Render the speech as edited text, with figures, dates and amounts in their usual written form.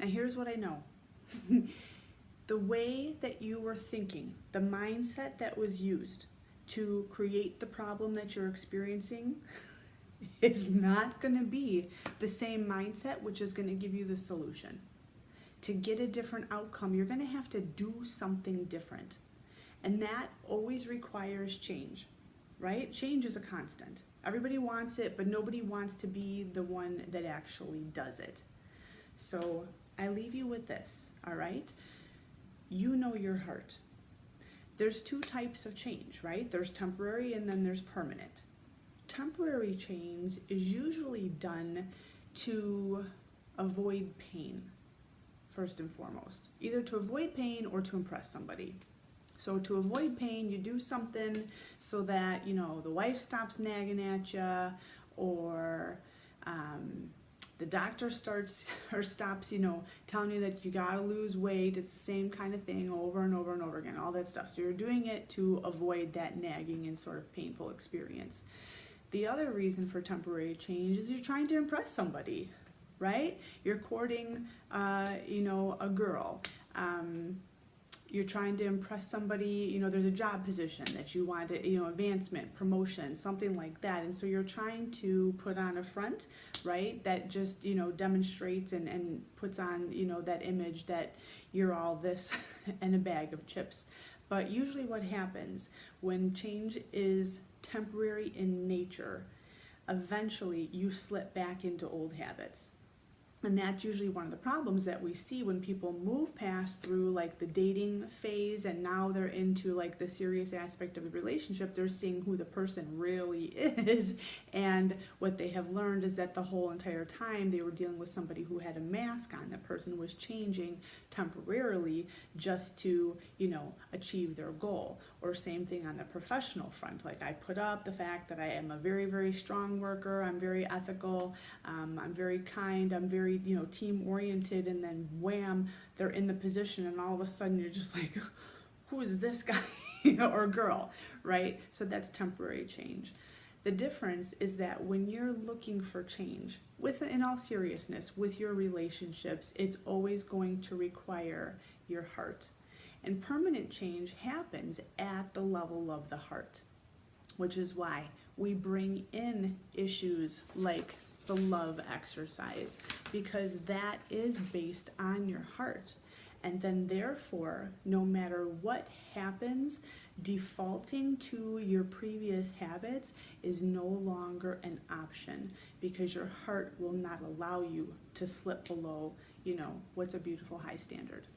Now here's what I know. The way that you were thinking, the mindset that was used to create the problem that you're experiencing is not going to be the same mindset which is going to give you the solution. To get a different outcome, you're going to have to do something different. And that always requires change, right? Change is a constant. Everybody wants it, but nobody wants to be the one that actually does it. So I leave you with this, all right? You know your heart. There's two types of change, right? There's temporary and then there's permanent. Temporary change is usually done to avoid pain, first and foremost. Either to avoid pain or to impress somebody. So to avoid pain, you do something so that, the wife stops nagging at you, or the doctor stops, telling you that you gotta lose weight. It's the same kind of thing over and over and over again, all that stuff. So you're doing it to avoid that nagging and sort of painful experience. The other reason for temporary change is you're trying to impress somebody, right? You're courting, a girl. You're trying to impress somebody, there's a job position that you want, advancement, promotion, something like that. And so you're trying to put on a front, right, that just, demonstrates and puts on, that image that you're all this and a bag of chips. But usually what happens when change is temporary in nature, eventually you slip back into old habits. And that's usually one of the problems that we see when people move past through like the dating phase and now they're into like the serious aspect of the relationship. They're seeing who the person really is. And what they have learned is that the whole entire time they were dealing with somebody who had a mask on. That person was changing temporarily just to, achieve their goal. Or same thing on the professional front. Like I put up the fact that I am a very, very strong worker. I'm very ethical. I'm very kind. I'm very team oriented, and then wham, they're in the position and all of a sudden you're just like, who is this guy or girl, right? So that's temporary change. The difference is that when you're looking for change, in all seriousness, with your relationships, it's always going to require your heart. And permanent change happens at the level of the heart, which is why we bring in issues like the love exercise, because that is based on your heart. And then therefore, no matter what happens, defaulting to your previous habits is no longer an option, because your heart will not allow you to slip below, what's a beautiful high standard.